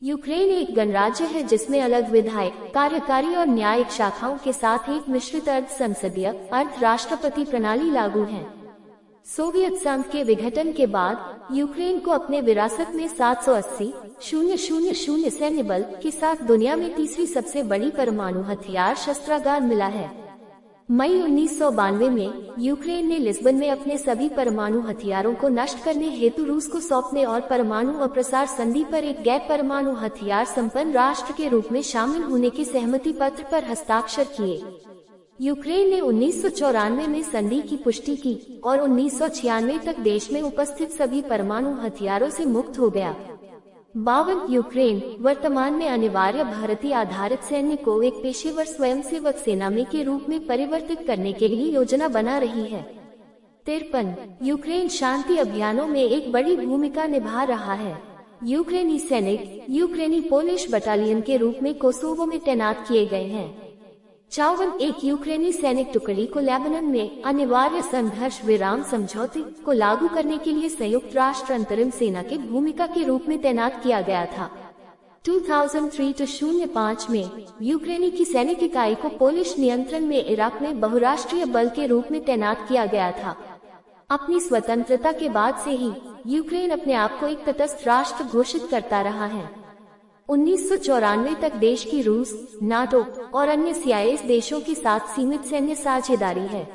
Ukraine एक गणराज्य है जिसमें अलग विधायी, कार्यकारी और न्यायिक शाखाओं के साथ एक मिश्रित अर्ध संसदीय अर्ध राष्ट्रपति प्रणाली लागू है। सोवियत संघ के विघटन के बाद यूक्रेन को अपने विरासत में 780,000 सैन्य बल के साथ दुनिया में तीसरी सबसे बड़ी परमाणु हथियार शस्त्रागार मिला है। मई 1992 में यूक्रेन ने लिस्बन में अपने सभी परमाणु हथियारों को नष्ट करने हेतु रूस को सौंपने और परमाणु अप्रसार संधि पर एक गैर परमाणु हथियार संपन्न राष्ट्र के रूप में शामिल होने के सहमति पत्र पर हस्ताक्षर किए। यूक्रेन ने 1994 में संधि की पुष्टि की और 1996 तक देश में उपस्थित सभी परमाणु हथियारों से मुक्त हो गया। 52 यूक्रेन वर्तमान में अनिवार्य भारतीय आधारित सैन्य को एक पेशेवर स्वयंसेवक सेना में के रूप में परिवर्तित करने के लिए योजना बना रही है। 53 यूक्रेन शांति अभियानों में एक बड़ी भूमिका निभा रहा है। यूक्रेनी सैनिक यूक्रेनी पोलिश बटालियन के रूप में कोसोवो में तैनात किए गए हैं। 54 एक यूक्रेनी सैनिक टुकड़ी को लेबनान में अनिवार्य संघर्ष विराम समझौते को लागू करने के लिए संयुक्त राष्ट्र अंतरिम सेना की भूमिका के रूप में तैनात किया गया था। 2003-05 में यूक्रेनी की सैनिक इकाई को पोलिश नियंत्रण में इराक में बहुराष्ट्रीय बल के रूप में तैनात किया गया था। अपनी स्वतंत्रता के बाद से ही यूक्रेन अपने आप को एक तटस्थ राष्ट्र घोषित करता रहा है। 1994 तक देश की रूस, नाटो और अन्य CIS देशों के साथ सीमित सैन्य साझेदारी है।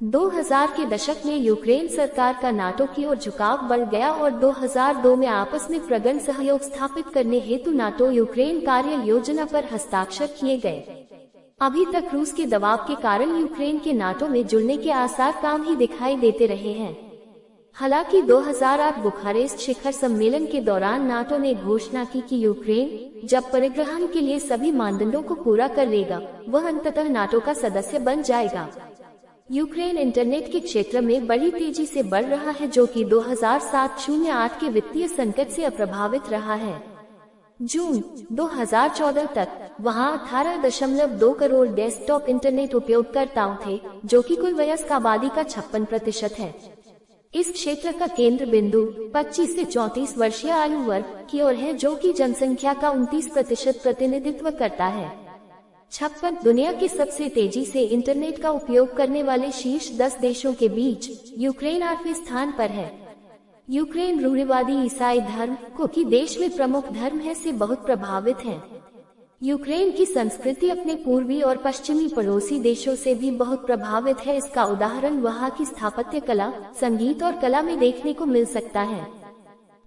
2000 के दशक में यूक्रेन सरकार का नाटो की ओर झुकाव बढ़ गया और 2002 में आपस में प्रगाढ़ सहयोग स्थापित करने हेतु नाटो यूक्रेन कार्य योजना पर हस्ताक्षर किए गए। अभी तक रूस के दबाव के कारण यूक्रेन के नाटो में जुड़ने के आसार कम ही दिखाई देते रहे हैं। हालांकि 2008 बुखारेस्ट शिखर सम्मेलन के दौरान नाटो ने घोषणा की कि यूक्रेन जब परिग्रहण के लिए सभी मानदंडों को पूरा कर लेगा, वह अंततः नाटो का सदस्य बन जाएगा। यूक्रेन इंटरनेट के क्षेत्र में बड़ी तेजी से बढ़ रहा है, जो कि 2007-08 के वित्तीय संकट से अप्रभावित रहा है। जून 2014 तक वहां 18.2 करोड़ डेस्कटॉप इंटरनेट उपयोगकर्ताओं थे, जो कि कुल वयस्क आबादी का 56% है। इस क्षेत्र का केंद्र बिंदु 25 से 34 वर्षीय आयु वर्ग की ओर है, जो कि जनसंख्या का 29% प्रतिनिधित्व करता है। 56 दुनिया के सबसे तेजी से इंटरनेट का उपयोग करने वाले शीर्ष 10 देशों के बीच यूक्रेन 8वें स्थान पर है। यूक्रेन रूढ़िवादी ईसाई धर्म को कि देश में प्रमुख धर्म है से बहुत प्रभावित है। यूक्रेन की संस्कृति अपने पूर्वी और पश्चिमी पड़ोसी देशों से भी बहुत प्रभावित है। इसका उदाहरण वहाँ की स्थापत्य कला, संगीत और कला में देखने को मिल सकता है।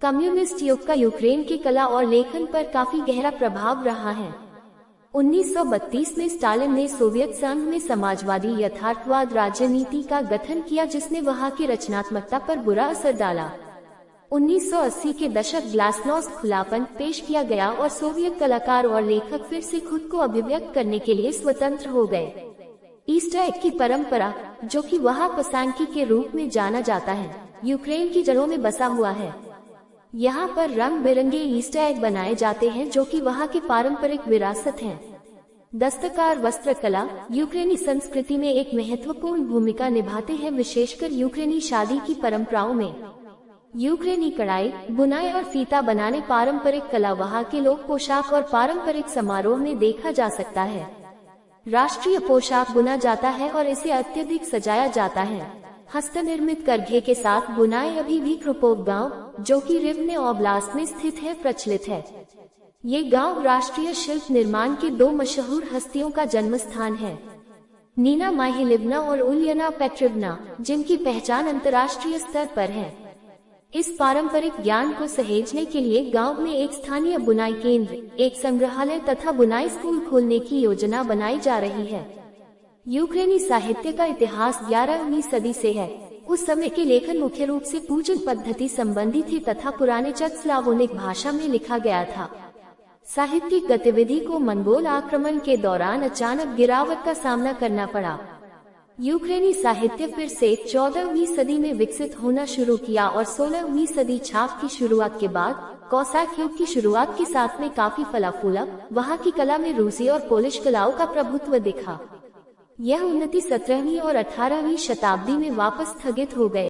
कम्युनिस्ट युग का यूक्रेन की कला और लेखन पर काफी गहरा प्रभाव रहा है। 1932 में स्टालिन ने सोवियत संघ में समाजवादी यथार्थवाद राजनीति का गठन किया, जिसने वहाँ की रचनात्मकता पर बुरा असर डाला। 1980 के दशक ग्लासनोस्ट खुलापन पेश किया गया और सोवियत कलाकार और लेखक फिर से खुद को अभिव्यक्त करने के लिए स्वतंत्र हो गए। ईस्टर एग की परंपरा, जो कि वहाँ पसांकी के रूप में जाना जाता है, यूक्रेन की जड़ों में बसा हुआ है। यहाँ पर रंग बिरंगे ईस्टर एग बनाए जाते हैं, जो कि वहाँ की पारंपरिक विरासत है। दस्तकार वस्त्रकला यूक्रेनी संस्कृति में एक महत्वपूर्ण भूमिका निभाते हैं, विशेषकर यूक्रेनी शादी की परंपराओं में। यूक्रेनी कढ़ाई, बुनाई और फीता बनाने पारंपरिक कला वहाँ के लोक पोशाक और पारंपरिक समारोह में देखा जा सकता है। राष्ट्रीय पोशाक बुना जाता है और इसे अत्यधिक सजाया जाता है। हस्तनिर्मित करघे के साथ बुनाई अभी भी क्रुपोव गांव, जो कि रिवने ओब्लास्ट में स्थित है, प्रचलित है। ये गांव राष्ट्रीय शिल्प निर्माण के 2 मशहूर हस्तियों का जन्म स्थान है, नीना माहिलिवना और उलियाना पेट्रिवना, जिनकी पहचान अंतर्राष्ट्रीय स्तर पर है। इस पारंपरिक ज्ञान को सहेजने के लिए गांव में एक स्थानीय बुनाई केंद्र, एक संग्रहालय तथा बुनाई स्कूल खोलने की योजना बनाई जा रही है। यूक्रेनी साहित्य का इतिहास 11वीं सदी से है। उस समय के लेखन मुख्य रूप से पूजन पद्धति संबंधी थे तथा पुराने चक स्लावोनिक भाषा में लिखा गया था। साहित्यिक गतिविधि को मंगोल आक्रमण के दौरान अचानक गिरावट का सामना करना पड़ा। यूक्रेनी साहित्य फिर से 14वीं सदी में विकसित होना शुरू किया और 16वीं सदी छाप की शुरुआत के बाद कोसाक युग की शुरुआत के साथ में काफी फला फूला वहाँ की कला में रूसी और पोलिश कलाओं का प्रभुत्व दिखा। यह उन्नति 17वीं और 18वीं शताब्दी में वापस स्थगित हो गए।